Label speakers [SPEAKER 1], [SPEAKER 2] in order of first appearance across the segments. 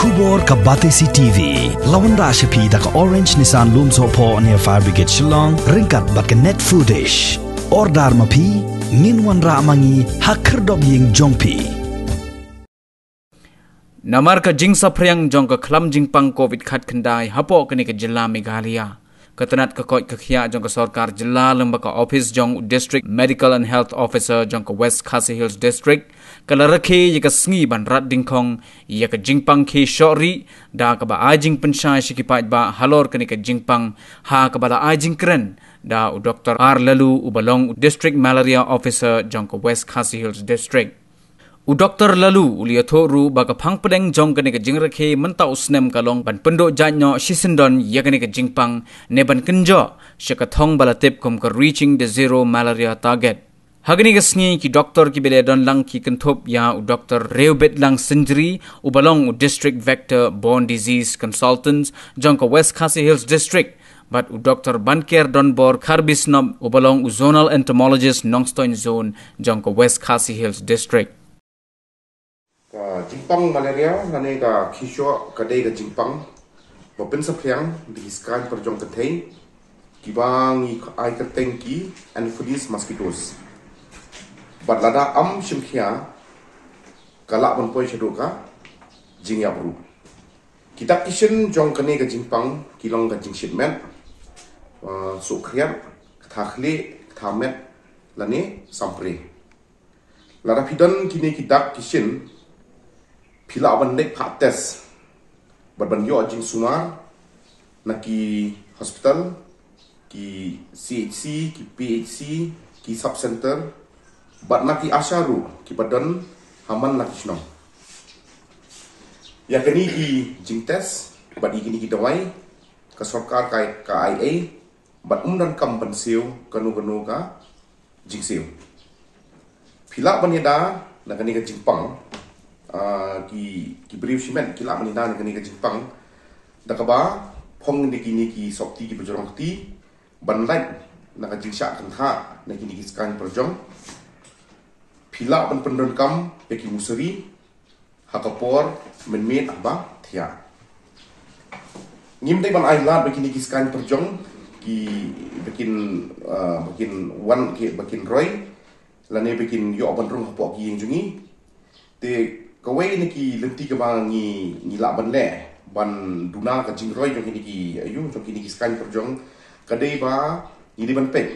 [SPEAKER 1] Tubor ka Batesi TV. Lawan ra shapi da ka Orange Nissan Lumso po near Fire Brigade Shillong. Ringkat bat ka net footage. Ordar mapi. Ninwan ra mangi hakerdob ying jongpi.
[SPEAKER 2] Namar ka jing sapriang jong ka klam jing pang COVID khat kendai hapo kini ke jilla Meghalaya. Ketenat kekoi kekhia jong ka sarkar jilla lemba ka office jong district medical and health officer jong ka West Khasi Hills district kalarake ye ka sngi ban rat dingkong ye ka jingpang ke shori da ka ba ajing penshai shikipat ba halor kini ka jingpang ha ka bala ajing kren da Dr. R Lalu ubalong district malaria officer jong ka West Khasi Hills district. Dr. Lalu uliatho ru baga phang pedeng jong kene ke jingrakhe mentau snem kalong ban pendo janyo shisindon yakane ke jingpang ne ban kenjo shakathong balatip kum ka reaching the zero malaria target. Hagani ke sngi ki doctor ki beledon lang ki kenthop ya Dr. Reubet lang Sinjri ubalong district vector borne disease consultants jong ka West Khasi Hills district. But Dr. Banker Donbor Kharbisnob ubalong zonal entomologist Nongstoin zone jong ka West Khasi Hills district.
[SPEAKER 3] Jingpang malaria nane ka kisho kadai ka jingpang bapin sapriang di skan perjong keteng kibang ai keteng ki Anopheles mosquitoes bat lada am shimkhia kalak ban poi shadoka jingya bru kita kishin jong kane ka jingpang kilong ka jingshipment so kriat thakhle thamet lane sampre lada pidon kini kidak kishin pila aban nek pak tes ban yo jing sumar naki hospital ki CHC ki PHC ki sub center bat naki asharu ki badan haman naki shnong ya kini ki jing tes bat ikini ki dawai ka sarkar ka IA bat dan kam ban siu kanu ka jing siu pila ban yada nakani ka jingpang ki brief shimen kila manina ni ka jingpang dakaba phong ni ki sokti ki bajorong ti banlai na ka jingsha kan tha na ki skan projong pila ban pendon kam pe ki musari hakapor menmet aba thia ngim dai ban ai lat be ki skan projong ki bekin wan ki bekin roy lane bekin yo ban rong hapo ki jingi te kawai ni ki lenti ke bang ni la ban le ban duna ka jingroi jong ni ki ayu jong ni ki skan perjong kadai ba ni ban pe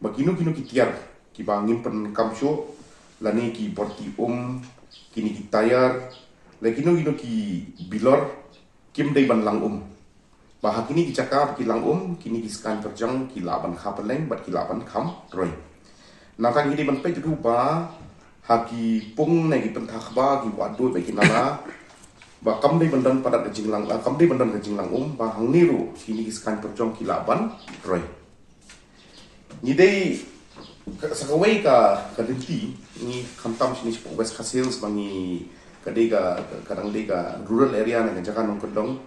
[SPEAKER 3] ba kinu ki tiar ki bang ngimpen kamsho lani ki borti kini ki tayar la kinu ki bilor kim dai ban lang ba hakini ki cakap ki lang kini ki skan perjong ki la ban khapeleng bat ki la ban kham roi natang ni ban pe ju ba haki pung nagi pentak ba ki wadu ba kinala ba kam dei bandan padat jinglang kam dei bandan jinglang ba hang niru kini skan perjong kilaban roy ni dei sakawai ka kadenti ni khantam sini West Khasi Hills bangi kadai ka kadang dei ka rural area na jaga nong kedong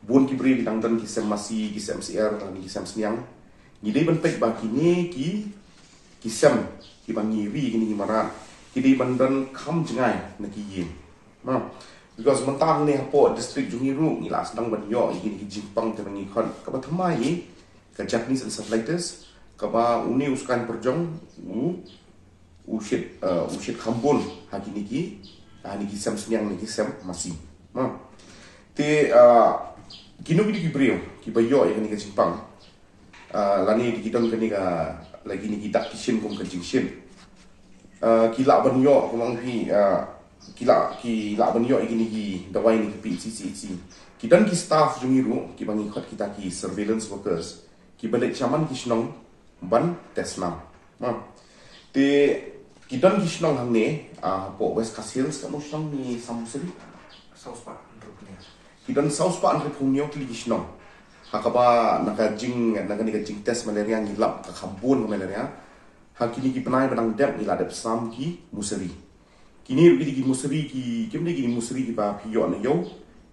[SPEAKER 3] bun ki bri bidang dan ki semasi ki MCR dan ki semsniang ni dei ban pek ba kini ki sem ki bangi wi kini marat kini bandan kam jengai nak yin, because mentang ni hapo district Jungiru ni lah sedang banyo ini ki jingpang terangi kan, kaba thamai ka Japanese encephalitis, kaba uni uskan perjong ushit khambun hakini ki sem senyang ni ki sem masih, te kinu ki brio ki bayo ini ki jingpang, lani di kitong kini ka lagi ni kita kishin kum ka jingshin. Kila banyo kumang kila banyo igini ki dawai ni ki PCC ki dan ki staff Jungiru ki bangi khot kita ki surveillance workers ki balik chaman ki shnong ban tesnam te ki dan ki shnong hangne po West Khasi Hills ka mo shnong ni samsuri South Park ki dan South Park entrepreneur ki shnong hakaba nakajing test malaria ni lab ka khambun malaria hakini ki penai badang dep ni ladap sam ki musari kini ki musari ki kimni ki musari ki ba piyo na yo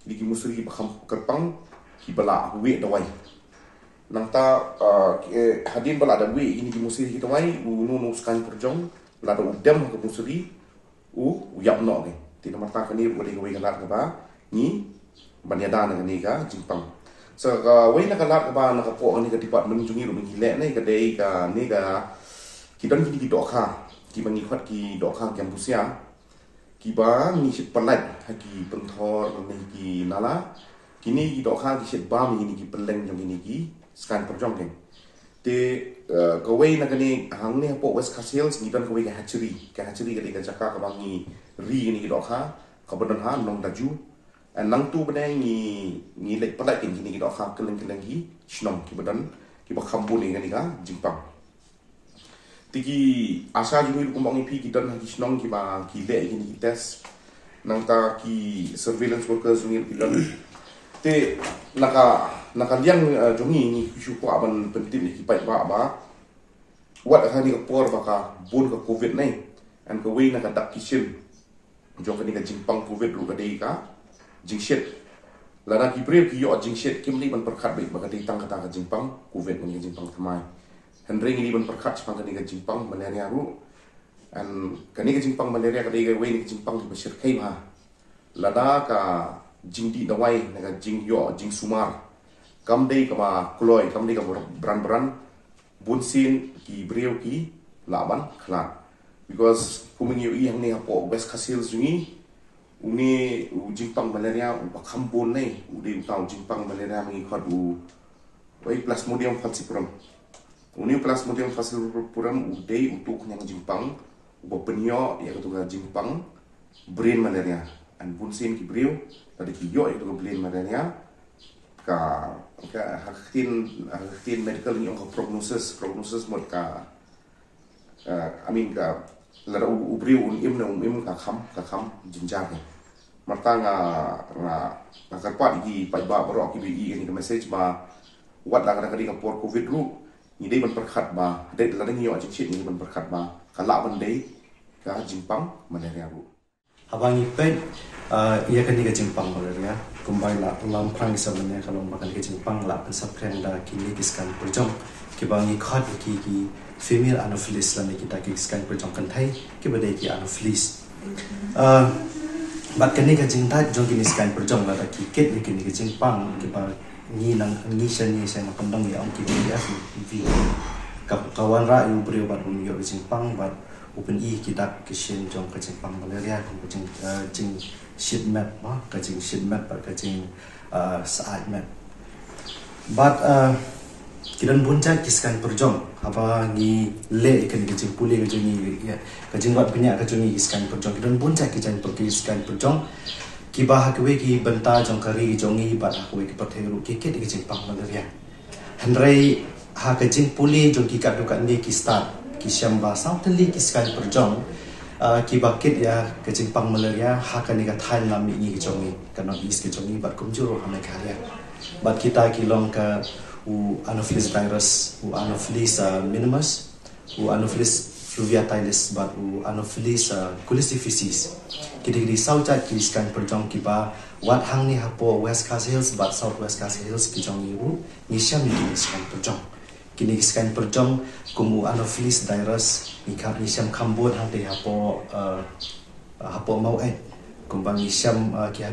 [SPEAKER 3] ki musari ki kham kerpang ki bala we dawai nangta hadin bala da we ini ki musari ki dawai nu skan perjong lada udam ke musari yap no ke ti mata kani boleh we galat ba ni banyada na ni ka jingpang so ka wei na kalat ka ba na ka po ni ka department jungi ru ngi le nei ka dei ka ni ka ki don ki dok kha ki bangi khat ki dok kha kampusia ki ba ni sit palat ha ki penthor ni ki nala kini ki dok kha ki sit ba mi ni ki peleng jong ni ki scan perjong ken te ka wei na ka ni hang ni po west castles ni don ka wei ka hatchery ka dei ka jaka ka bangi ri ni ki dok kha ka bodon ha nong daju nang tu benda ni lek palat ken ni ki dok kha keleng ki snom ki bodon ki ba khambu ni ka jingpang tiki asa jungi kumbang ipi ki don ki snong ki ba ki le ki test nang ta ki surveillance workers jungi ki don te naka liang jungi ni ku aban penting ki pai ba wat ka ni ka por ba ka bun ka covid nei an ka wei naka dak ki sim jong ka ni ka jingpang covid ru ka dei ka jingshet lara ki pre ki yo jingshet kim ni ban perkhat bai ba ka dei tang ka ta ka jingpang covid ni jingpang thamai Hendring ini ban perkat sepang kani ka jingpang malaria ru an kani ka jingpang malaria ka dei ga wei ni jingpang di basir kai ba lada ka jingdi dawai na ka jing yo jing sumar kam dei ka ma kloi kam dei ka bran bunsin ki breu ki laban khlan because kuming yu yang ni hapo west kasil jungi uni jingpang malaria u pakham bon nei u dei tau jingpang malaria ngi khadu wei plasmodium falciparum Uni plasmodium falciparum udai untuk yang jingpang ubapenyo ya ketua jingpang brain malaria an bunsin ki breu tadi ki yo itu brain malaria ka haktin medical ni ang prognosis mod ka ka lara ubreu im ka kham jinjar ni marta nga karpat ki paiba baro ki bi ni message ba wat la ka di ka por covid ru ni dei ban perkhat ba dei la dei yo jing chit ni ban perkhat ba kala ban dei ka jingpang malaria ru
[SPEAKER 4] abangi pe ia kan ni ka jingpang malaria kumbai la lam prang sa mane kalong makan ka jingpang la kan sapreng da kini kiskan perjong ki bangi khat ki female anopheles la ni kita ki kiskan perjong kan thai ki badai ki anopheles bat kan ni ka jingtat jong kini kiskan perjong la ki ket ni kini ka jingpang ki ba ni sen makandang ya ang kita vi kawan ra yu brio bat yo jingpang bat open kita kisien jong ka jingpang malaria ko jing sheet map ba ka jing sheet map ba ka jing saat map bat kidan bunca kiskan perjong apa ni le ikan jing pule ka jing ya ka jing bat punya ka jing kiskan perjong kidan bunca kiskan perjong kiba hakwe ki benta jong kari jongi bat hakwe ki pertheng ru ki ke jingpang malaria hendrai ha ka jing puli jong ki ka dukan ni ki start ki syamba sautli ki skan perjong ki bakit ya ka jingpang malaria ha ka ni ka thain lam ni ki jongi kana is ki jongi bat kumjuro ha me kharia bat kita ki long ka u anopheles virus u anopheles minimus u anopheles fluviatilis bat u anopheles culicificis kidi sauta ki skan perjong ki ba wat hang ni hapo west coast hills bat south west coast hills ki jong iru ni syam ni skan perjong kini skan perjong kumu anopheles virus ni kap ni syam kambon hang te hapo mau kumbang ni syam ki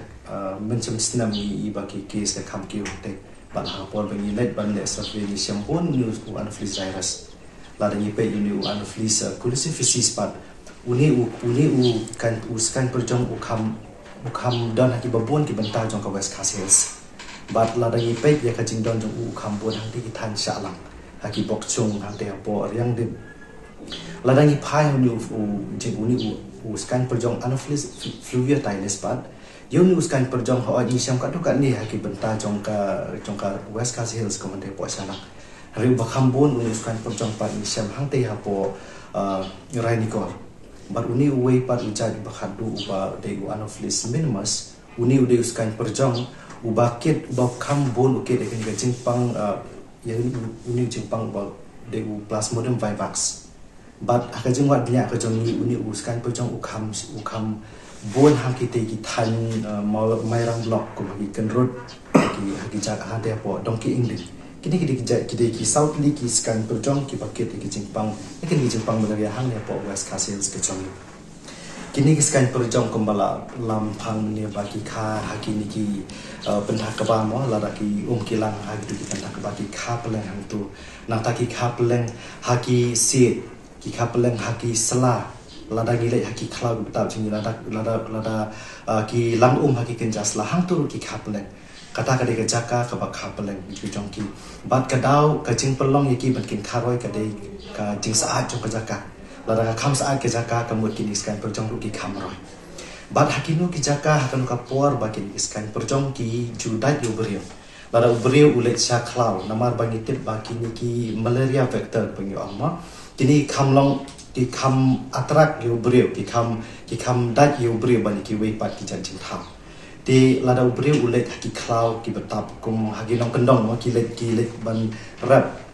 [SPEAKER 4] mencem snam ni ba ki case ka kam ki te bat hapo bangi let ban le survey ni syam bon ni anopheles virus la ni pe ni anopheles culicificis bat uni kan uskan perjong ukam don haki babon ki bentar jong ka west coast hills bat la dangi pe ya ka jing don jong ukam bon hang ti than sha lang haki bok chung hang te po riang dim la dangi phai ni jing uni uskan perjong anopheles fluviatilis bat yoni uskan perjong ho ni syam ka dukan ni haki bentar jong ka west coast hills ko mante po sha lang ri bakam bon uni uskan perjong pat ni syam hang te po rainikor bat uni uwe pat uja di bakhadu uba de anopheles minimus uni ude uskan perjong ubakit ubakam bon uke de kan jingpang yang uni jingpang ba de plasmodium vivax bat aka jingwat nya ka jong ni uni uskan perjong ukam bon hakite ki than mairang block ko bagi kenrut haki jak hade po dongki ingli kini ki south li ki skan perjong ki paket ki jingpang malaria hang ne po west coast hills ke jong kini kiskan perjong kembala lampang ni bagi kha haki niki pentah keba mo ladaki kilang haki tu pentah keba ki kha peleng hang tu nang taki kha peleng haki sit ki kha peleng haki sela lada gile haki klau betal sini lada ki lang haki kenjas lah hang tu ki kha peleng kata kadai kejaka kebak kha peleng ki jongki bat kadau kajing pelong yaki batkin kharoi kadai ka jing saat jong kejaka lada kam saat ke jaka kamut kini iskan perjong ruki kamroi bad hakinu ki jaka hakan ka por bakin iskan perjong ki judai ubrio lada ubrio ulet sya klau namar bangi tip bakini ki malaria vector bangi amma kini kamlong ki kam atrak ubrio ki kam dat ubrio bani ki wei pat ki janjing tham di lada ubrio ulet haki klau ki betap kum haginong kendong ma ki let ban rap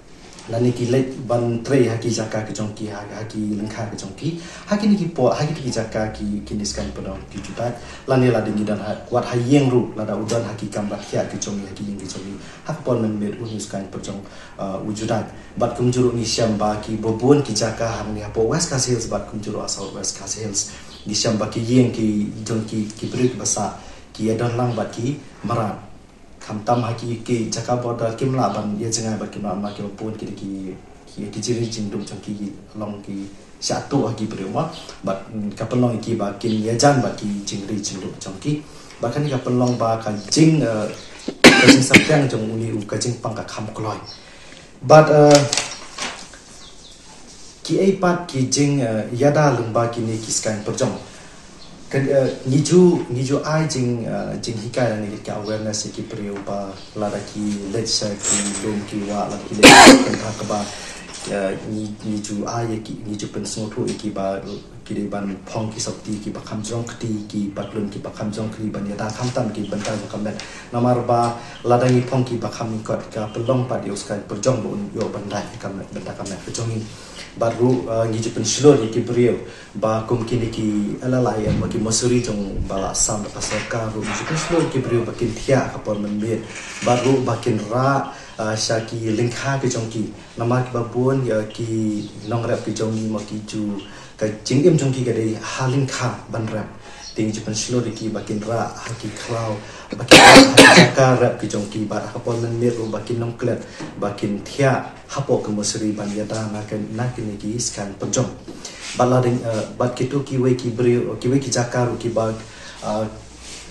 [SPEAKER 4] lani ki let ban tre haki jaka ke jongki haki lengkha ke jongki haki ni ki po haki ki jaka ki kiniskan pedong ki juta lani la dingi dan kuat hayeng ru lada udan haki kambat kia ke jongi haki yang ke jongi hak pon men mer uniskan pejong wujudan bat kumjuru ni syamba ki bobon ki jaka hamni apo west kas hills bat kumjuru south west kas hills ni syamba ki yeng ki jongki ki brik basa ki adan lang bat ki marat kam tam haki ke jaka border kimla ban ye jengai bat kimla ma ke pun ki jiri jindum jongki long ki satu haki berima bat kapelong ki ba kin ye jan ba ki jingri jindum jongki bahkan kapelong ba ka jing kajing sakyang jong uni u kajing pang ka kham kloi but ki ai pat ki jing yada lumba ki ni kiskan perjong niju ai jing hikai ni ka awareness ki priu ba lara ki let's say ki dom ki wa la ki le kan ka ba niju ai ki niju pen so thu ki ba ki de ban phong ki sakti ki ba kham jong kti ki patlun ki ba kham jong kri ban ya da kham tam ki ban ta kam net namar ba lada ni phong ki ba kham ko ka pelong pa dius kan perjong bon yo ban dai kam net ban ta kam net perjong baru ngi pen slor ki brio ba kum kini ki alalai am ki masuri jong bala sam pasar ka ru ngi pen slor ki brio bakin thia kapon menbet baru bakin ra syaki lingkha ki jong ki nama ki babun ya ki nong rap ki jong ni ma ki ju ka jingim jong ki ga dei halingkha ban rap ting pen slor ki bakin ra haki klau bakin jaka rap ki jong ki ba kapon menbet ru bakin nong klet bakin thia hapo ke masuri ban yada nakin ki skan pejong balading bat kitu ki we ki brio ki we ki jakaru ki bag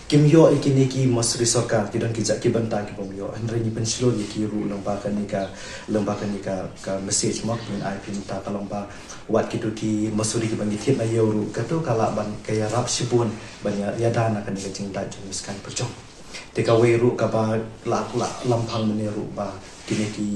[SPEAKER 4] kimyo ikini ki masuri sarkar ki dan ki jaki banta ki pomyo andre ni penslo ki ru lomba kan ni ka message mak pun ai pin ta kalomba wat kitu ki masuri ki bangi thit na yoru kato kala ban kaya rap sibun ban yada nakan ni jing da jung skan pejong teka we ru ka ba la lampang meneru ba kini ki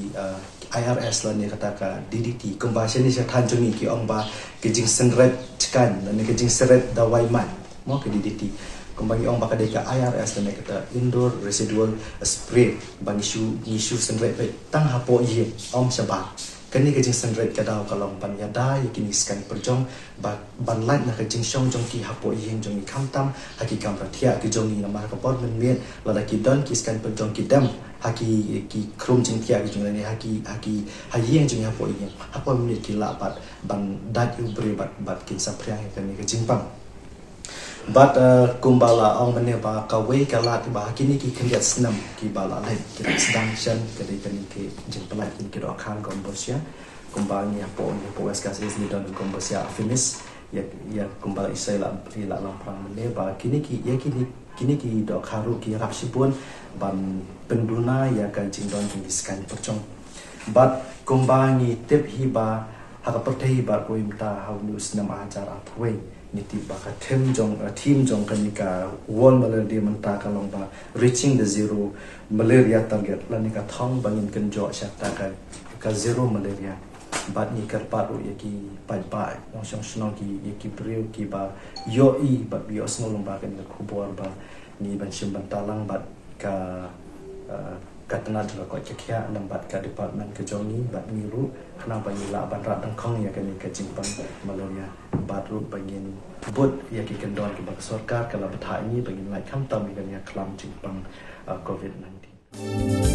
[SPEAKER 4] IRS lah ni kata ka DDT kembasi ni saya tanjungi ki omba kejing senret cekan dan kejing seret dawai man mau ke DDT kembali omba ka deka IRS dan kata indoor residual spray bang isu senret tang hapo ye om syabah kani kejing senret kadau kalau ban yada yakini skan perjong ban light na kejing syong jong ki hapo ye jong ki kamtam haki kam pratia ki jong ni nama ka pod men mien lada ki don ki skan perjong ki dam haki ki krum jing tia ki jong ni haki yang jong hapo ye hapo men ki la bat ban dat u bre bat kin sapriang kani kejing pang but kumbala ong mene ba ka we ka lat ba kini ki khendiat snam ki bala lai ki sedang shan kadi kani ki jing pelai ki do khan kombosia kumbal ni apo wes ka sis ni don kombosia finish ya kumbal isai la lampang mene ba kini ki do kharu ki rap sipun ban penduna ya kan jing don jing diskan percong but kumbal ni tip hi ba haka pertei ba ko imta how news nam ajar apwe niti baka team jong kanika wall malaria menta kalong ba reaching the zero malaria target lanika thong bangin kan jo syakta ka zero malaria bat ni karpat u yaki pa ong song ki priu ki ba yo i ba bi osno lomba kan khubor ba ni ban sim ban talang bat ka katana juga ko kekya lambat ka department ke jongi bat miru kenapa ni la ban rat dangkong ya kan ke jingpang malaria bat ru bangin bot ya ki kendon ke bak sarkar kala bathai ni bangin lai kham tam kan ya klam jingpang COVID-19